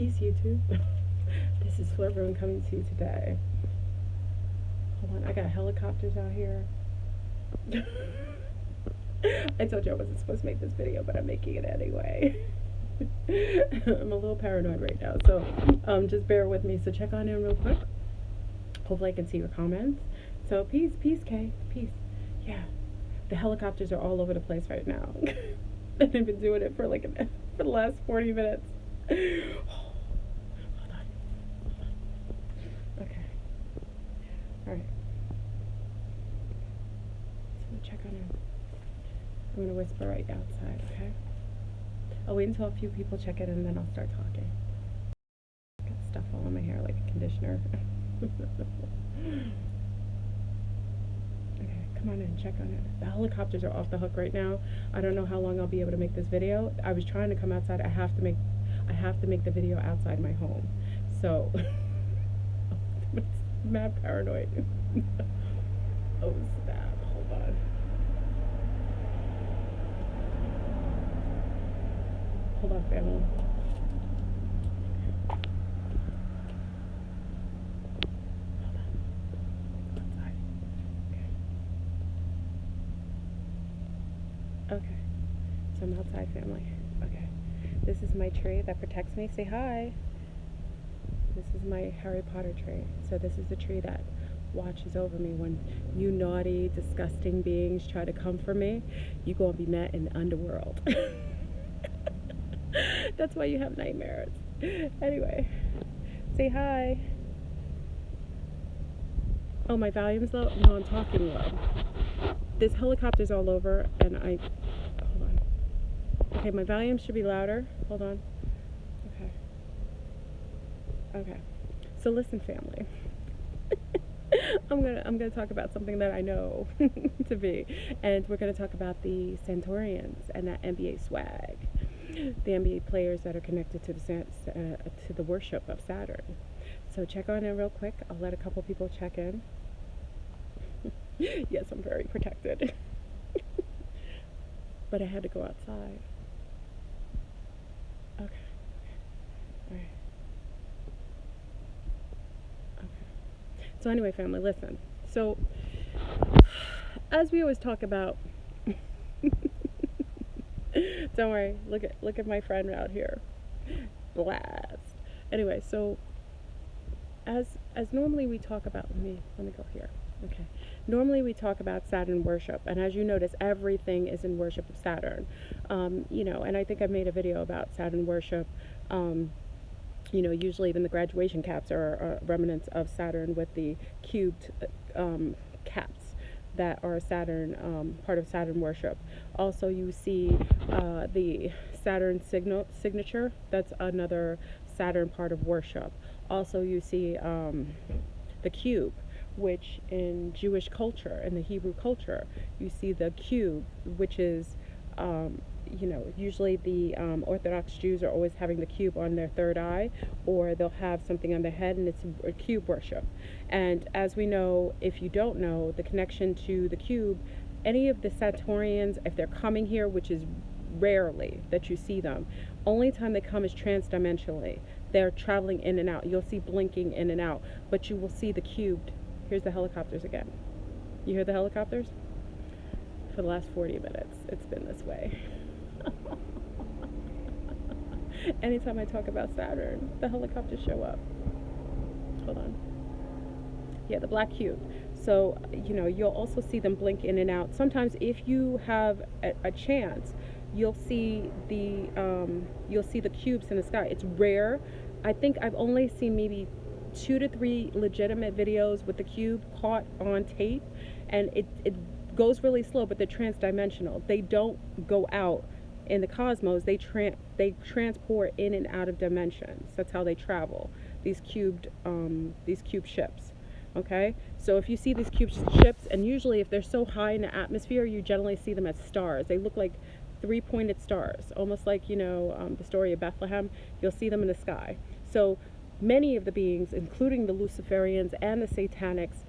Peace, YouTube. This is Fleur Room coming to you today. Hold on, I got helicopters out here. I told you I wasn't supposed to make this video, but I'm making it anyway. I'm a little paranoid right now, so just bear with me. So check on in real quick. Hopefully I can see your comments. So peace, Kay, peace. Yeah, the helicopters are all over the place right now. And they've been doing it for for the last 40 minutes. Hold on. Okay. All right. So check on him. I'm gonna whisper right outside, okay? I'll wait until a few people check in and then I'll start talking. Got stuff all in my hair like a conditioner. Okay, come on in, check on it. The helicopters are off the hook right now. I don't know how long I'll be able to make this video. I was trying to come outside. I have to make the video outside my home. So I'm mad paranoid. Oh snap, hold on. Hold on, family. Hold on. Outside. Okay. So I'm outside, family. Okay. This is my tree that protects me. Say hi. This is my Harry Potter tree. So this is the tree that watches over me when you naughty, disgusting beings try to come for me. You gonna be met in the underworld. That's why you have nightmares. Anyway, say hi. Oh, my volume's low? No, I'm talking low. There's helicopters all over, and hold on. Okay, my volume should be louder. Hold on. Okay. So listen, family. I'm gonna talk about something that I know to be, and we're gonna talk about the Centaurians and that NBA swag. The NBA players that are connected to the worship of Saturn. So check on in real quick. I'll let a couple people check in. Yes, I'm very protected. But I had to go outside. Okay. All right. Okay. So anyway, family, listen. So as we always talk about, don't worry, look at my friend out here. Blast. Anyway, so as normally we talk about, let me go here. Okay. Normally we talk about Saturn worship, and as you notice, everything is in worship of Saturn. And I think I made a video about Saturn worship. Usually even the graduation caps are remnants of Saturn with the cubed caps that are Saturn, part of Saturn worship. Also, you see the Saturn signature. That's another Saturn part of worship. Also, you see the cube, which in Jewish culture, in the Hebrew culture, you see the cube, which is, usually the Orthodox Jews are always having the cube on their third eye, or they'll have something on their head, and it's a cube worship. And as we know, if you don't know, the connection to the cube, any of the Saturnians, if they're coming here, which is rarely that you see them, only time they come is transdimensionally. They're traveling in and out. You'll see blinking in and out, but you will see the cubed. Here's the helicopters again. You hear the helicopters? For the last 40 minutes, it's been this way. Anytime I talk about Saturn, the helicopters show up. Hold on. Yeah, the black cube. So, you'll also see them blink in and out. Sometimes if you have a chance, you'll see the cubes in the sky. It's rare. I think I've only seen maybe 2 to 3 legitimate videos with the cube caught on tape, and it goes really slow, but they're transdimensional. They don't go out in the cosmos. They transport in and out of dimensions. That's how they travel. These cube ships. Okay, so if you see these cube ships, and usually if they're so high in the atmosphere, you generally see them as stars. They look like 3-pointed stars, almost like the story of Bethlehem. You'll see them in the sky. So many of the beings, including the Luciferians and the Satanics,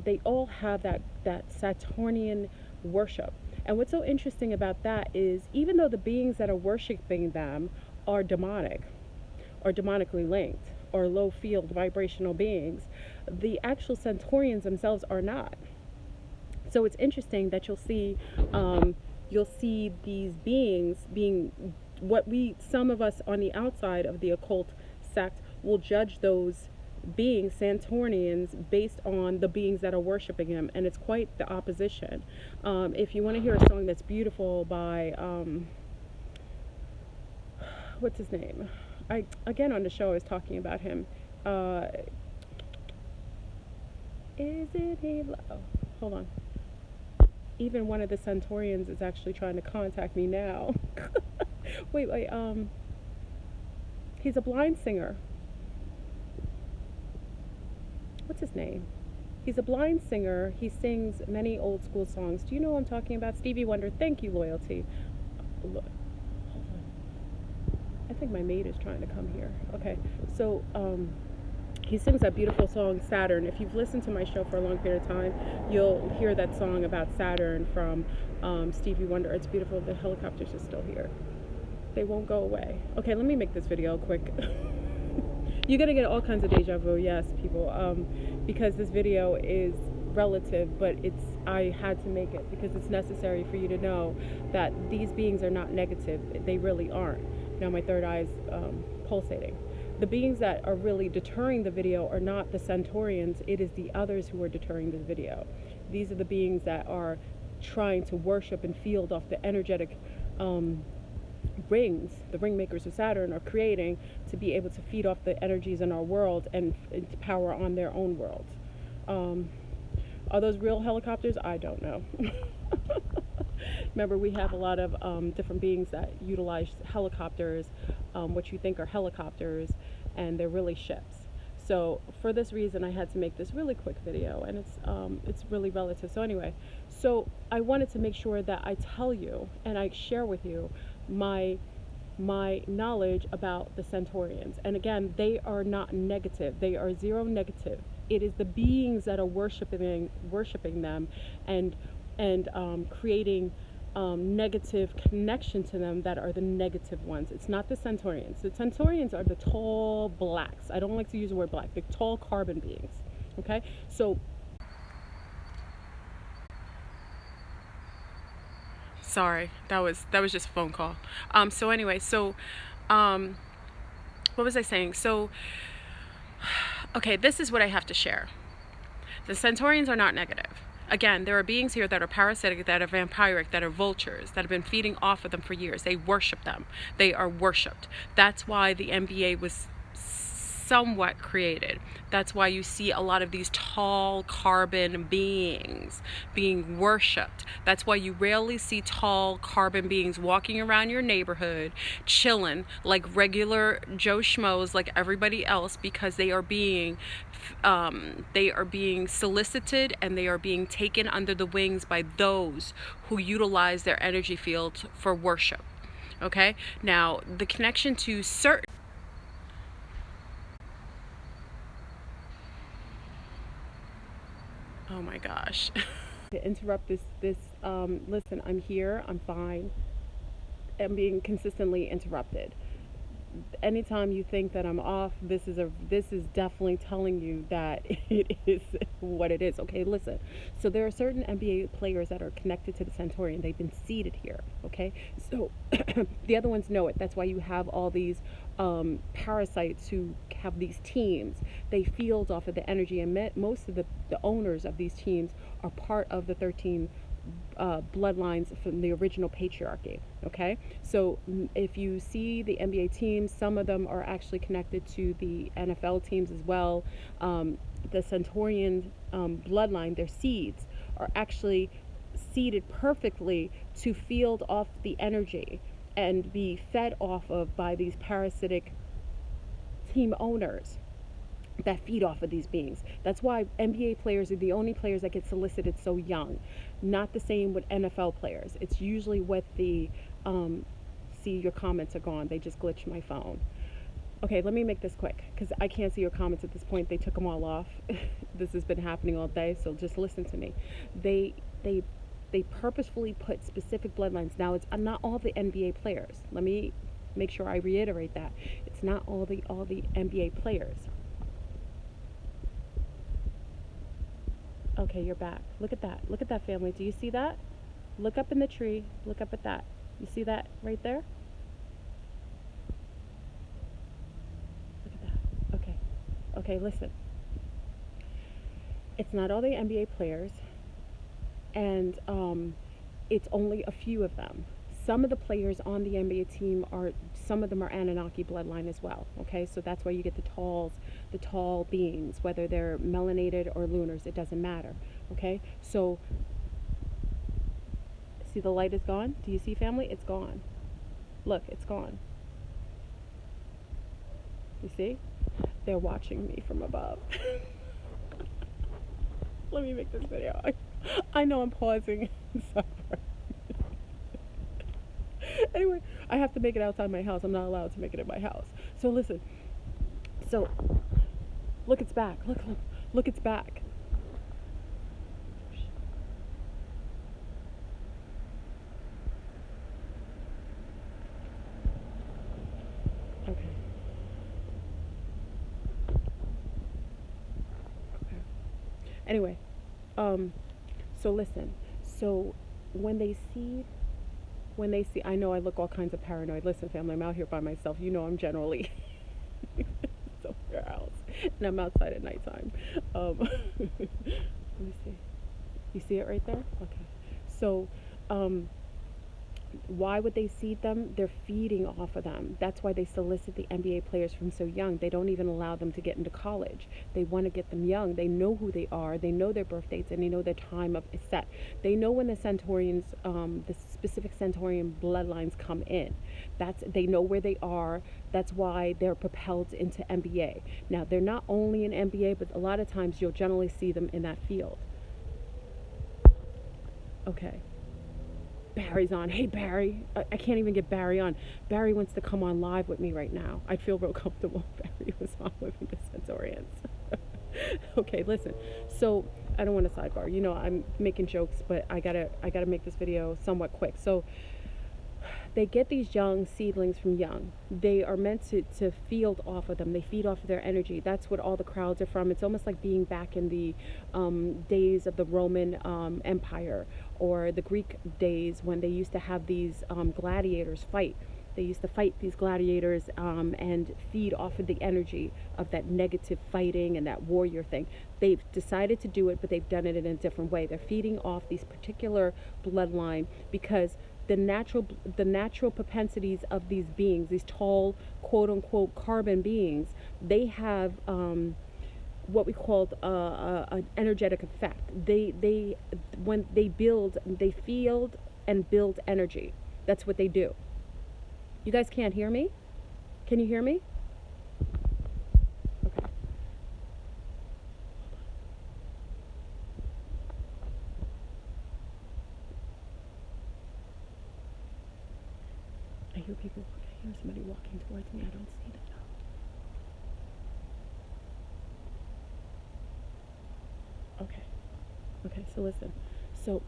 they all have that Saturnian worship. And what's so interesting about that is, even though the beings that are worshiping them are demonic, are demonically linked or low field vibrational beings. The actual Centaurians themselves are not. So it's interesting that you'll see these beings being what we, some of us on the outside of the occult sect will judge those beings, Santurnians, based on the beings that are worshiping them, and it's quite the opposition. If you want to hear a song that's beautiful by what's his name? I again on the show I was talking about him. Isn't he? Oh, hold on. Even one of the Centaurians is actually trying to contact me now. wait. He's a blind singer. What's his name? He's a blind singer. He sings many old school songs. Do you know what I'm talking about? Stevie Wonder. Thank you, Loyalty. Look, hold on. I think my maid is trying to come here. Okay, so he sings that beautiful song Saturn. If you've listened to my show for a long period of time, you'll hear that song about Saturn from Stevie Wonder. It's beautiful. The helicopters are still here. They won't go away. Okay, let me make this video quick. You're gonna get all kinds of deja vu, yes, people, because this video is relative, but I had to make it because it's necessary for you to know that these beings are not negative. They really aren't. Now my third eye is pulsating. The beings that are really deterring the video are not the Centaurians. It is the others who are deterring the video. These are the beings that are trying to worship and field off the energetic rings the ring makers of Saturn are creating to be able to feed off the energies in our world and to power on their own world. Are those real helicopters? I don't know. Remember, we have a lot of different beings that utilize helicopters, what you think are helicopters, and they're really ships. So for this reason, I had to make this really quick video, and it's really relative. So anyway, so I wanted to make sure that I tell you and I share with you my knowledge about the Centaurians. And again, they are not negative. They are zero negative. It is the beings that are worshiping them and creating negative connection to them that are the negative ones. It's not the Centaurians. The Centaurians are the tall blacks. I don't like to use the word black. The tall carbon beings. Okay, so sorry, that was just a phone call. So anyway, so what was I saying? So okay, this is what I have to share. The Centaurians are not negative. Again, there are beings here that are parasitic, that are vampiric, that are vultures, that have been feeding off of them for years. They worship them. They are worshipped. That's why the NBA was somewhat created. That's why you see a lot of these tall carbon beings being worshipped. That's why you rarely see tall carbon beings walking around your neighborhood chilling like regular Joe Schmoes like everybody else, because they are being solicited and they are being taken under the wings by those who utilize their energy field for worship. Okay, now the connection to certain oh my gosh. To interrupt this listen, I'm here, I'm fine. I'm being consistently interrupted. Anytime you think that I'm off, this is definitely telling you that it is what it is. Okay, listen. So there are certain NBA players that are connected to the Centaurian. They've been seated here. Okay, so the other ones know it. That's why you have all these parasites who have these teams. They field off of the energy, and most of the owners of these teams are part of the 13 bloodlines from the original patriarchy. Okay, so if you see the NBA teams, some of them are actually connected to the NFL teams as well. The Centaurian bloodline, their seeds are actually seeded perfectly to field off the energy and be fed off of by these parasitic team owners that feed off of these beings. That's why NBA players are the only players that get solicited so young. Not the same with NFL players. It's usually with the see, your comments are gone. They just glitched my phone. Okay, let me make this quick because I can't see your comments at this point. They took them all off. This has been happening all day, so just listen to me. They purposefully put specific bloodlines. Now, it's not all the NBA players. Let me make sure I reiterate that. It's not all the NBA players. Okay, you're back. Look at that. Look at that, family. Do you see that? Look up in the tree. Look up at that. You see that right there? Look at that. Okay. Okay, listen. It's not all the NBA players, and it's only a few of them. Some of the players on the NBA team some of them are Anunnaki bloodline as well. Okay, so that's why you get the tall beings, whether they're melanated or lunars, it doesn't matter. Okay, so see the light is gone. Do you see, family? It's gone. Look, it's gone. You see? They're watching me from above. Let me make this video. I know I'm pausing. Anyway, I have to make it outside my house. I'm not allowed to make it in my house. So listen. So look, it's back. Look, it's back. Okay. Okay. Anyway, so listen. So when they see, I know I look all kinds of paranoid. Listen, family, I'm out here by myself. You know I'm generally somewhere else, and I'm outside at nighttime. Let me see. You see it right there? Okay. So, why would they seed them? They're feeding off of them. That's why they solicit the NBA players from so young. They don't even allow them to get into college. They want to get them young. They know who they are. They know their birth dates, and they know their time is set. They know when the Centaurians, the specific Centaurian bloodlines come in. They know where they are. That's why they're propelled into NBA. Now, they're not only in NBA, but a lot of times you'll generally see them in that field. Okay. Barry's on. Hey, Barry. I can't even get Barry on. Barry wants to come on live with me right now. I'd feel real comfortable if Barry was on with me, the Centaurians. Okay, listen. So I don't want to sidebar. You know, I'm making jokes, but I gotta make this video somewhat quick. So they get these young seedlings from young. They are meant to feed off of them. They feed off of their energy. That's what all the crowds are from. It's almost like being back in the days of the Roman Empire or the Greek days when they used to have these gladiators fight. They used to fight these gladiators and feed off of the energy of that negative fighting and that warrior thing. They've decided to do it, but they've done it in a different way. They're feeding off these particular bloodline because the natural propensities of these beings, these tall, quote unquote, carbon beings, they have what we call an energetic effect. When they field and build energy. That's what they do. You guys can't hear me? Can you hear me? Okay. I hear people. I hear somebody walking towards me. I don't see them now. Okay. Okay, so listen. So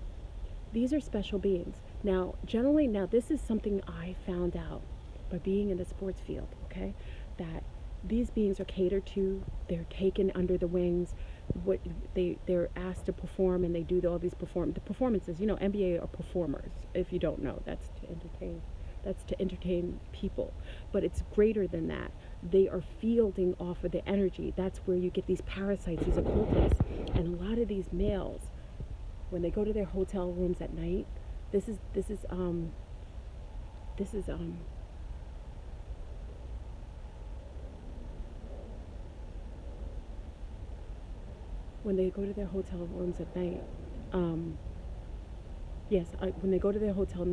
these are special beings. Now, generally, this is something I found out by being in the sports field, okay? That these beings are catered to, they're taken under the wings, they're asked to perform, and they do all these performances. You know, NBA are performers, if you don't know. That's to entertain people. But it's greater than that. They are fielding off of the energy. That's where you get these parasites, these occultists. And a lot of these males, when they go to their hotel rooms at night, this is when they go to their hotel rooms at night, when they go to their hotel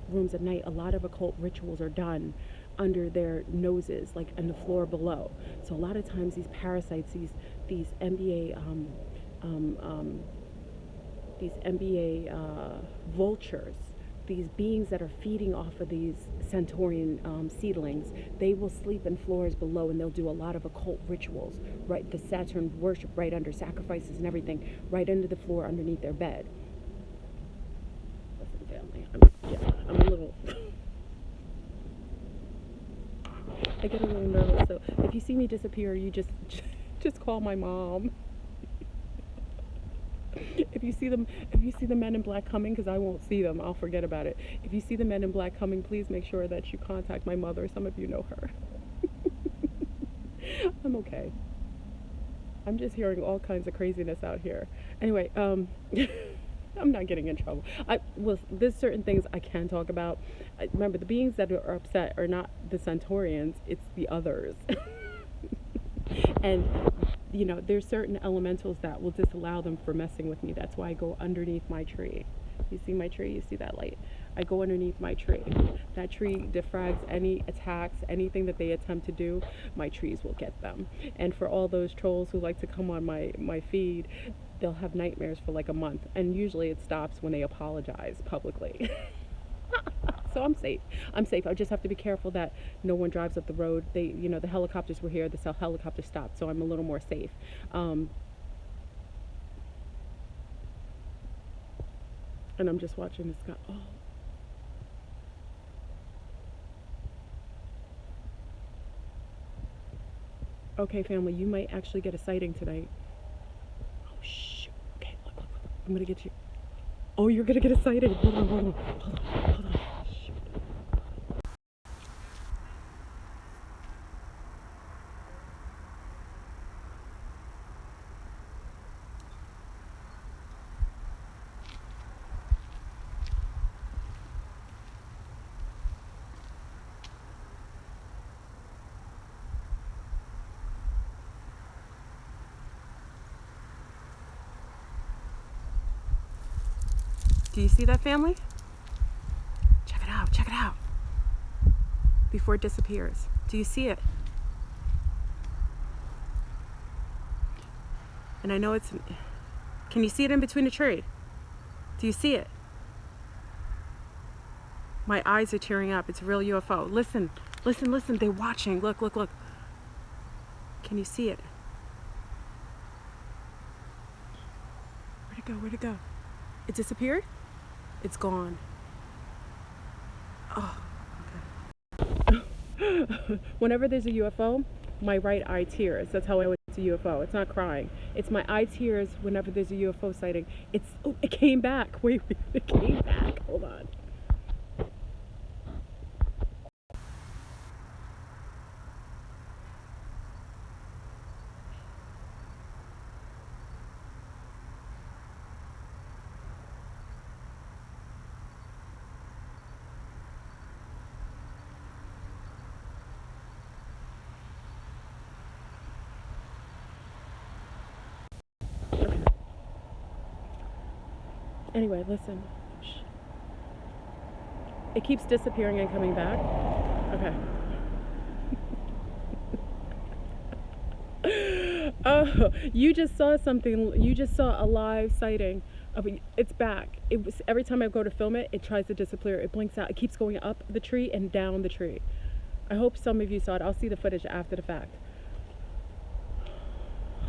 rooms at night, a lot of occult rituals are done under their noses, like on the floor below. So a lot of times these parasites, these NBA vultures, these beings that are feeding off of these Centaurian seedlings, they will sleep in floors below, and they'll do a lot of occult rituals, right? The Saturn worship right under, sacrifices and everything, right under the floor underneath their bed. Listen, family, I'm a little... I get a little nervous. So if you see me disappear, you just call my mom. If you see the men in black coming, because I won't see them, I'll forget about it. If you see the men in black coming, please make sure that you contact my mother. Some of you know her. I'm okay. I'm just hearing all kinds of craziness out here. Anyway, I'm not getting in trouble. There's certain things I can talk about. Remember, the beings that are upset are not the Centaurians, it's the others. And there's certain elementals that will disallow them for messing with me. That's why I go underneath my tree. You see my tree? You see that light? I go underneath my tree. That tree defrags any attacks, anything that they attempt to do, my trees will get them. And for all those trolls who like to come on my feed, they'll have nightmares for like a month. And usually it stops when they apologize publicly. So I'm safe. I just have to be careful that no one drives up the road. The helicopters were here. The helicopter stopped, so I'm a little more safe. And I'm just watching the sky. Oh. Okay, family, you might actually get a sighting tonight. Oh, shoot. Okay, look. I'm gonna get you. Oh, you're gonna get a sighting. Hold on. Shoot. Do you see that, family? Check it out. Before it disappears. Do you see it? And I know can you see it in between the tree? Do you see it? My eyes are tearing up. It's a real UFO. Listen. They're watching. Look. Can you see it? Where'd it go? It disappeared? It's gone. Oh, okay. Whenever there's a UFO, my right eye tears. That's how I know it's a UFO. It's not crying. It's my eye tears whenever there's a UFO sighting. It came back. Wait, it came back. Hold on. Anyway, listen. Shh. It keeps disappearing and coming back. Okay. Oh, you just saw something. You just saw a live sighting. It's back. It was every time I go to film it, it tries to disappear. It blinks out. It keeps going up the tree and down the tree. I hope some of you saw it. I'll see the footage after the fact.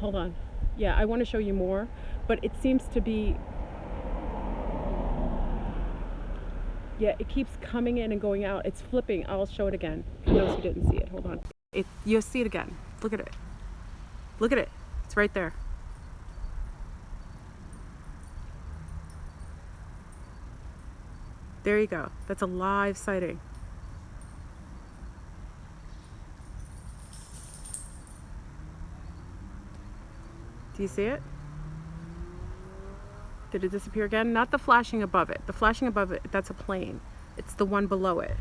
Hold on. Yeah, I want to show you more, but it seems to be. Yeah, it keeps coming in and going out. It's flipping. I'll show it again for those who didn't see it. Hold on. You'll see it again. Look at it. It's right there. There you go. That's a live sighting. Do you see it? Did it disappear again? Not the flashing above it. The flashing above it, that's a plane. It's the one below it.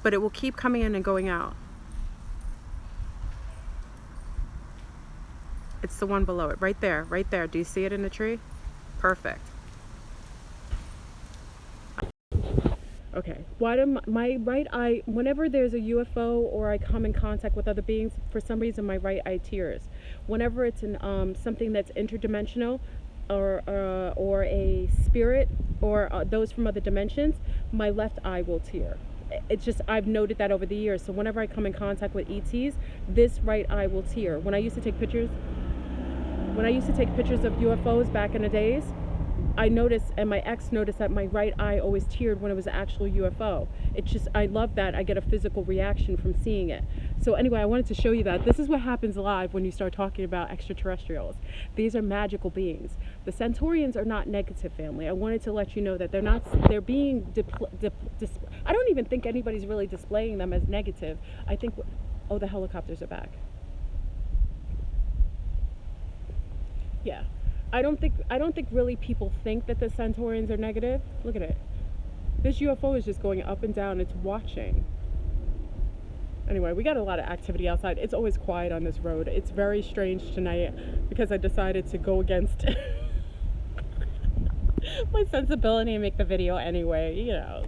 But it will keep coming in and going out. It's the one below it. Right there. Do you see it in the tree? Perfect. Okay. Why do my right eye, whenever there's a UFO or I come in contact with other beings, for some reason my right eye tears. Whenever it's in something that's interdimensional, or a spirit, or those from other dimensions, my left eye will tear. It's just, I've noted that over the years. So whenever I come in contact with ETs, this right eye will tear. When I used to take pictures of UFOs back in the days, I noticed, and my ex noticed, that my right eye always teared when it was an actual UFO. It's just, I love that. I get a physical reaction from seeing it. So anyway, I wanted to show you that. This is what happens live when you start talking about extraterrestrials. These are magical beings. The Centaurians are not negative, family. I wanted to let you know that they're being, I don't even think anybody's really displaying them as negative. I think, oh, the helicopters are back. Yeah. I don't think really people think that the Centaurians are negative. Look at it. This UFO is just going up and down. It's watching. Anyway, we got a lot of activity outside. It's always quiet on this road. It's very strange tonight because I decided to go against my sensibility and make the video anyway. You know,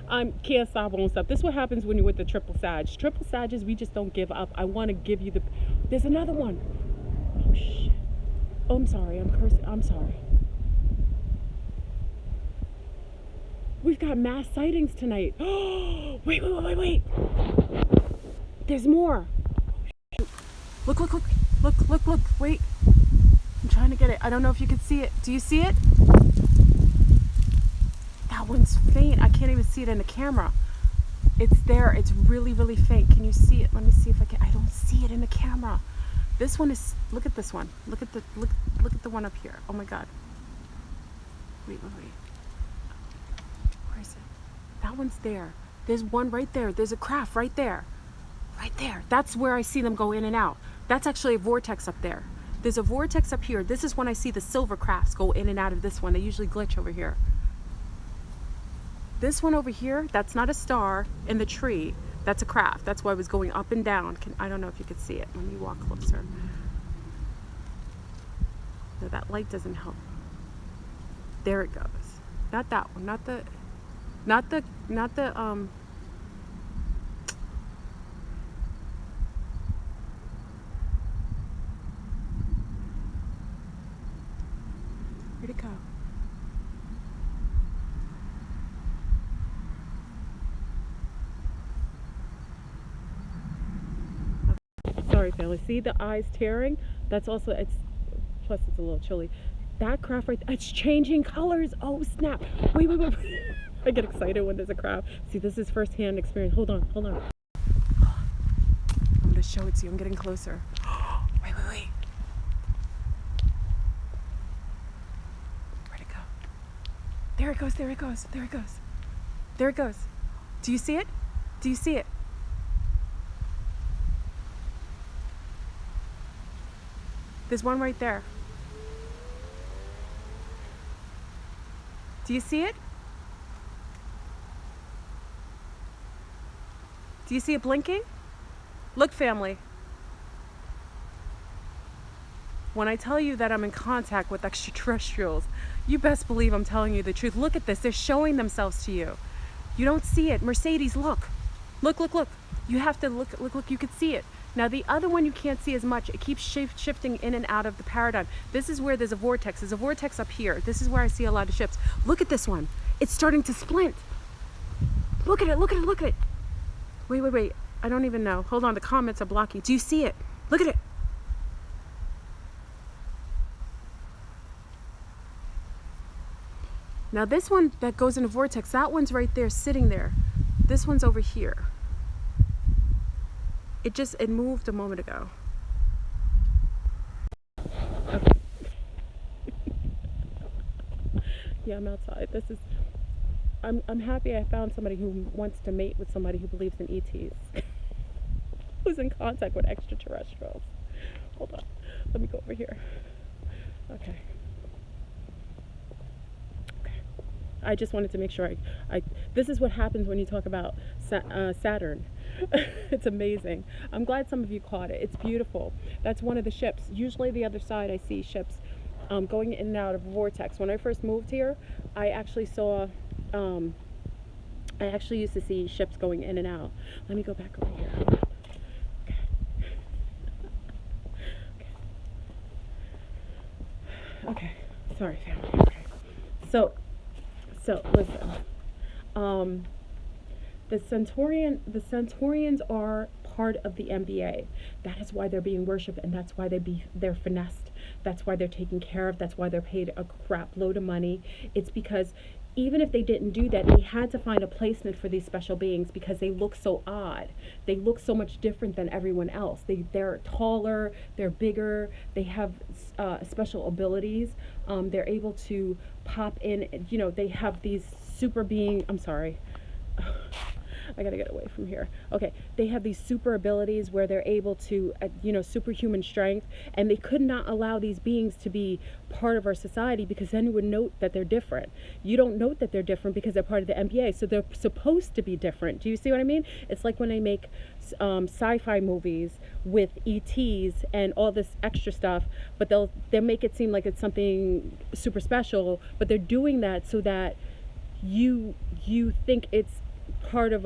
I'm can't stop, won't stop. This is what happens when you're with the triple Sag. Triple Sages, we just don't give up. I want to give you the. There's another one. Oh shit. Oh, I'm sorry. I'm cursing. I'm sorry. We've got mass sightings tonight. Oh, wait. There's more. Look. Wait. I'm trying to get it. I don't know if you can see it. Do you see it? That one's faint. I can't even see it in the camera. It's there. It's really, really faint. Can you see it? Let me see if I can. I don't see it in the camera. This one is, look at this one. Look at the one up here. Oh my God. Wait. Where is it? That one's there. There's one right there. There's a craft right there. Right there. That's where I see them go in and out. That's actually a vortex up there. There's a vortex up here. This is when I see the silver crafts go in and out of this one. They usually glitch over here. This one over here, that's not a star in the tree. That's a craft. That's why I was going up and down. I don't know if you could see it. Let me walk closer. No, that light doesn't help. There it goes. Not that one. Not the Where'd it go? Sorry, family. See the eyes tearing? That's also, plus it's a little chilly. That craft right there, it's changing colors. Oh, snap. Wait. I get excited when there's a craft. See, this is first-hand experience. Hold on. I'm going to show it to you. I'm getting closer. Wait. Where'd it go? There it goes. Do you see it? There's one right there. Do you see it? Do you see it blinking? Look, family. When I tell you that I'm in contact with extraterrestrials, you best believe I'm telling you the truth. Look at this. They're showing themselves to you. You don't see it. Mercedes, look. Look. You have to look. You can see it. Now, the other one you can't see as much. It keeps shifting in and out of the paradigm. This is where there's a vortex. There's a vortex up here. This is where I see a lot of ships. Look at this one. It's starting to splint. Look at it. Wait. I don't even know. Hold on. The comments are blocking. Do you see it? Look at it. Now, this one that goes in a vortex, that one's right there, sitting there. This one's over here. It moved a moment ago. Okay. Yeah, I'm outside. I'm happy I found somebody who wants to mate with somebody who believes in ETs. Who's in contact with extraterrestrials. Hold on. Let me go over here. Okay. I just wanted to make sure this is what happens when you talk about Saturn. It's amazing. I'm glad some of you caught it. It's beautiful. That's one of the ships. Usually the other side I see ships going in and out of a vortex. When I first moved here, I actually used to see ships going in and out. Let me go back over here. Okay. Sorry, family. Okay. So listen. The Centaurians are part of the NBA. That is why they're being worshipped, and that's why they're finessed. That's why they're taken care of. That's why they're paid a crap load of money. It's because even if they didn't do that, they had to find a placement for these special beings because they look so odd. They look so much different than everyone else. They're taller, they're bigger, they have special abilities. They're able to pop in, they have these super being, I'm sorry. I gotta get away from here. Okay, they have these super abilities where they're able to, superhuman strength, and they could not allow these beings to be part of our society because then you would note that they're different. You don't note that they're different because they're part of the NBA, so they're supposed to be different. Do you see what I mean? It's like when they make sci-fi movies with ETs and all this extra stuff, but they'll make it seem like it's something super special, but they're doing that so that you think it's part of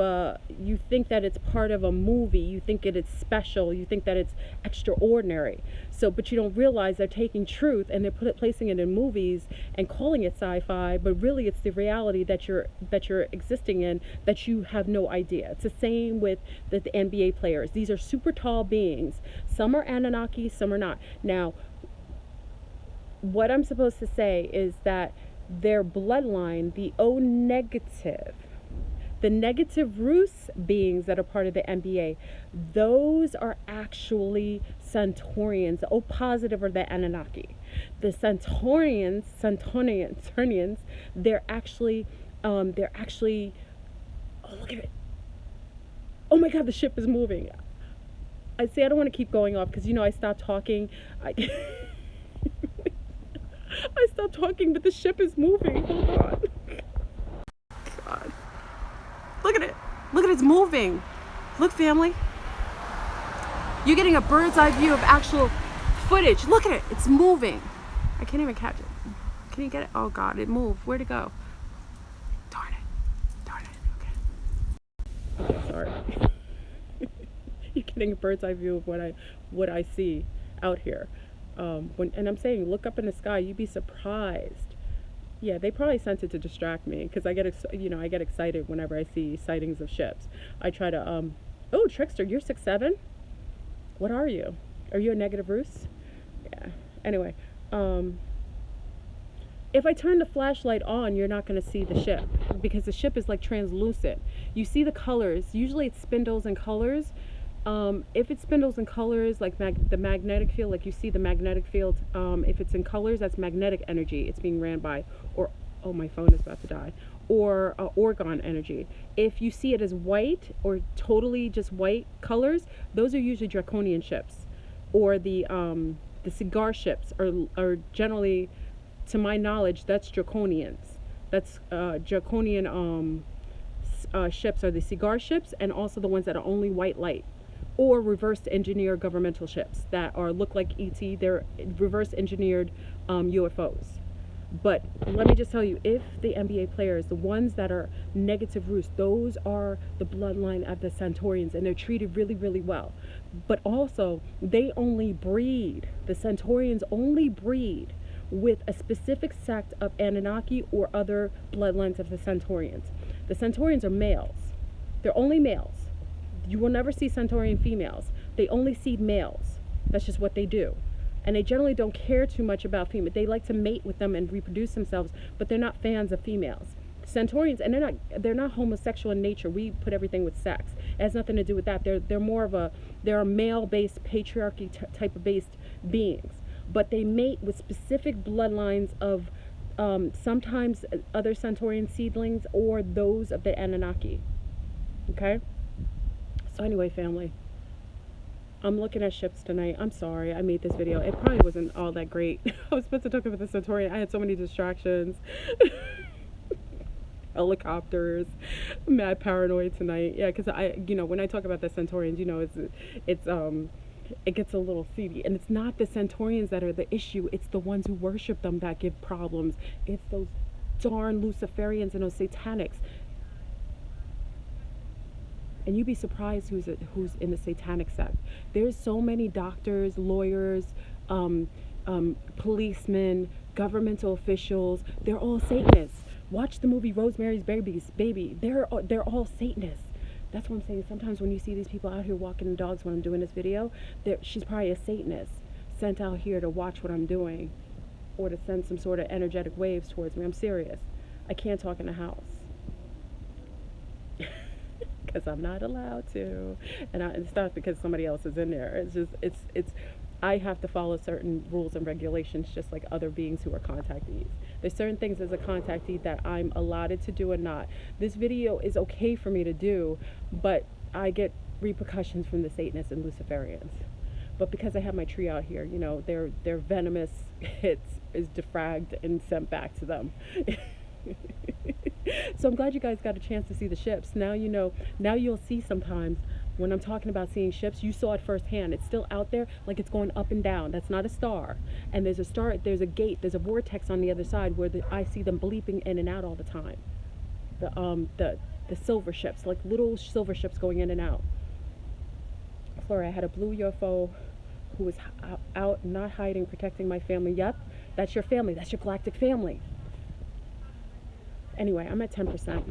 you think that it's part of a movie, you think it's special, you think that it's extraordinary. So, but you don't realize they're taking truth and they're placing it in movies and calling it sci-fi, but really it's the reality that you're existing in that you have no idea. It's the same with the NBA players. These are super tall beings. Some are Anunnaki, some are not. Now, what I'm supposed to say is that their bloodline, the O negative, the negative Rus beings that are part of the NBA, those are actually Centaurians. The O positive are the Anunnaki. The Santurnians, they're actually, oh, look at it. Oh my God, the ship is moving. I don't want to keep going off because, I stopped talking. I stopped talking, but the ship is moving. Hold on. God. Look at it. Look at it. It's moving. Look, family. You're getting a bird's eye view of actual footage. Look at it. It's moving. I can't even catch it. Can you get it? Oh, God. It moved. Where'd it go? Darn it. Okay, sorry. You're getting a bird's eye view of what I see out here. And I'm saying, look up in the sky. You'd be surprised. Yeah, they probably sent it to distract me because I get excited whenever I see sightings of ships. I try to oh, Trickster, you're 6'7"? What are you? Are you a negative Rus? Yeah. Anyway, if I turn the flashlight on, you're not going to see the ship because the ship is like translucent. You see the colors. Usually it's spindles and colors. If it's spindles and colors, like the magnetic field, like you see the magnetic field, if it's in colors, that's magnetic energy. It's being ran by, or, oh, my phone is about to die, or orgone energy. If you see it as white or totally just white colors, those are usually draconian ships, or the cigar ships are generally, to my knowledge, that's draconians. That's draconian ships are the cigar ships, and also the ones that are only white light. Or reverse engineered governmental ships that look like ET. They're reverse engineered UFOs. But let me just tell you, if the NBA players, the ones that are negative Rus, those are the bloodline of the Centaurians, and they're treated really, really well. But also, the Centaurians only breed with a specific sect of Anunnaki or other bloodlines of the Centaurians. The Centaurians are males. They're only males. You will never see Centaurian females. They only seed males. That's just what they do. And they generally don't care too much about females. They like to mate with them and reproduce themselves, but they're not fans of females. Centaurians, and they're not homosexual in nature. We put everything with sex. It has nothing to do with that. They're more of they're a male-based, patriarchy type of based beings. But they mate with specific bloodlines of sometimes other Centaurian seedlings or those of the Anunnaki. Okay? So anyway, family, I'm looking at ships tonight. I'm sorry I made this video. It probably wasn't all that great. I was supposed to talk about the Centaurian. I had so many distractions. Helicopters. I'm mad paranoid tonight. Yeah, because when I talk about the Centaurians, it gets a little seedy. And it's not the Centaurians that are the issue. It's the ones who worship them that give problems. It's those darn Luciferians and those satanics. And you'd be surprised who's in the satanic sect. There's so many doctors, lawyers, policemen, governmental officials. They're all Satanists. Watch the movie Rosemary's Baby. They're all Satanists. That's what I'm saying. Sometimes when you see these people out here walking the dogs when I'm doing this video, she's probably a Satanist sent out here to watch what I'm doing or to send some sort of energetic waves towards me. I'm serious. I can't talk in the house because I'm not allowed to, and it's not because somebody else is in there. It's just I have to follow certain rules and regulations, just like other beings who are contactees. There's certain things as a contactee that I'm allotted to do and not. This video is okay for me to do, but I get repercussions from the Satanists and Luciferians. But because I have my tree out here, you know, their venomous hits is defragged and sent back to them. So I'm glad you guys got a chance to see the ships. Now you know, now you'll see sometimes when I'm talking about seeing ships, you saw it firsthand. It's still out there, like it's going up and down. That's not a star. And there's a star, there's a gate, there's a vortex on the other side where I see them bleeping in and out all the time. The silver ships, like little silver ships going in and out. Flora, I had a blue UFO who was out, not hiding, protecting my family. Yep, that's your family. That's your galactic family. Anyway, I'm at 10%.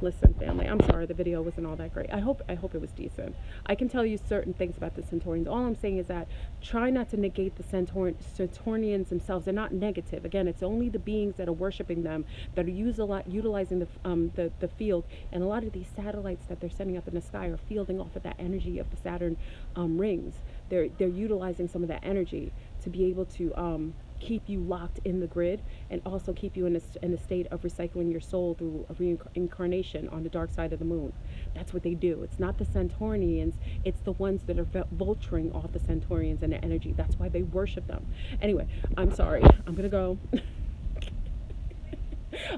Listen, family, I'm sorry the video wasn't all that great. I hope it was decent. I can tell you certain things about the Centaurians. All I'm saying is that try not to negate the Santurnians themselves. They're not negative. Again, it's only the beings that are worshiping them that are utilizing the field. And a lot of these satellites that they're sending up in the sky are fielding off of that energy of the Saturn rings. They're utilizing some of that energy to be able to keep you locked in the grid and also keep you in a state of recycling your soul through a reincarnation on the dark side of the moon. That's what they do. It's not the Santurnians, it's the ones that are vulturing off the Centaurians and their energy. That's why they worship them. Anyway, I'm sorry. I'm gonna go.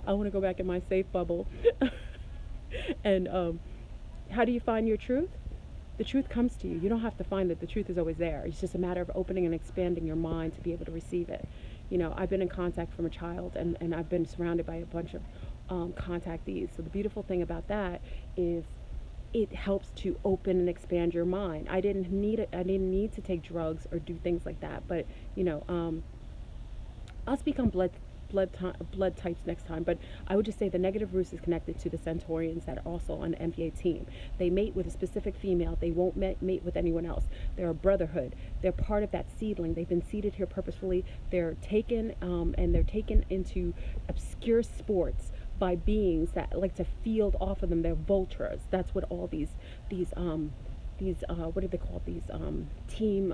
I want to go back in my safe bubble. And how do you find your truth? The truth comes to you. You don't have to find it. The truth is always there. It's just a matter of opening and expanding your mind to be able to receive it. You know, I've been in contact from a child, and I've been surrounded by a bunch of contactees. So the beautiful thing about that is it helps to open and expand your mind. I didn't need to take drugs or do things like that. But, you know, I'll speak on blood types next time, but I would just say the negative roost is connected to the Centaurians that are also on the MVA team. They mate with a specific female. They won't mate with anyone else. They're a brotherhood. They're part of that seedling. They've been seeded here purposefully. They're taken and they're taken into obscure sports by beings that like to field off of them. They're vultures. That's what all these what do they call these team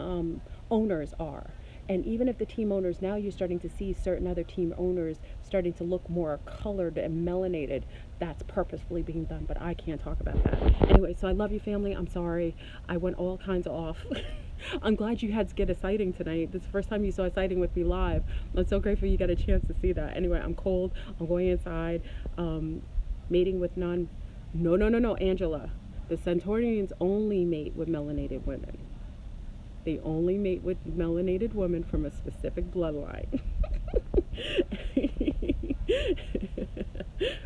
owners are. And even if the team owners, now you're starting to see certain other team owners starting to look more colored and melanated. That's purposefully being done, but I can't talk about that. Anyway, so I love you, family. I'm sorry. I went all kinds of off. I'm glad you had to get a sighting tonight. This is the first time you saw a sighting with me live. I'm so grateful you got a chance to see that. Anyway, I'm cold. I'm going inside. Mating with No, Angela. The Santurnians only mate with melanated women. They only mate with melanated women from a specific bloodline.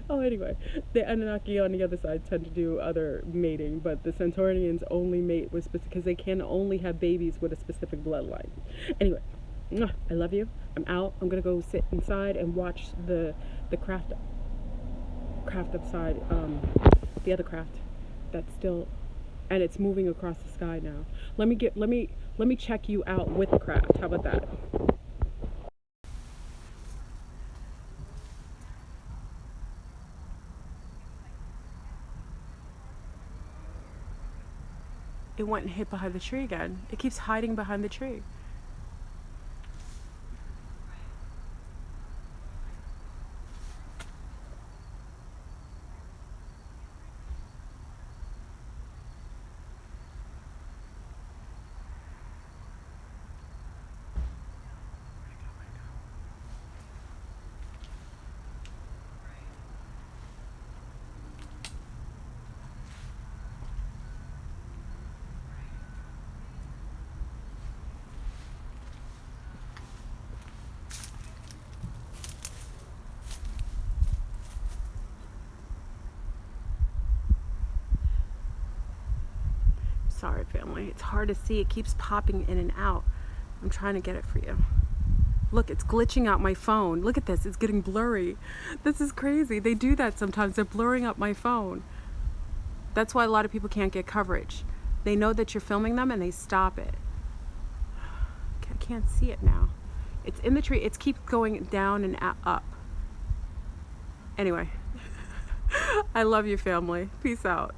Oh, anyway, the Anunnaki on the other side tend to do other mating, but the Centaurians only mate with because they can only have babies with a specific bloodline. Anyway, I love you. I'm out. I'm gonna go sit inside and watch the craft upside, the other craft that's still, and it's moving across the sky now. Let me check you out with the craft. How about that? It went and hid behind the tree again. It keeps hiding behind the tree. Sorry, family. It's hard to see. It keeps popping in and out. I'm trying to get it for you. Look, it's glitching out my phone. Look at this. It's getting blurry. This is crazy. They do that sometimes. They're blurring up my phone. That's why a lot of people can't get coverage. They know that you're filming them and they stop it. I can't see it now. It's in the tree. It keeps going down and up. Anyway, I love you, family. Peace out.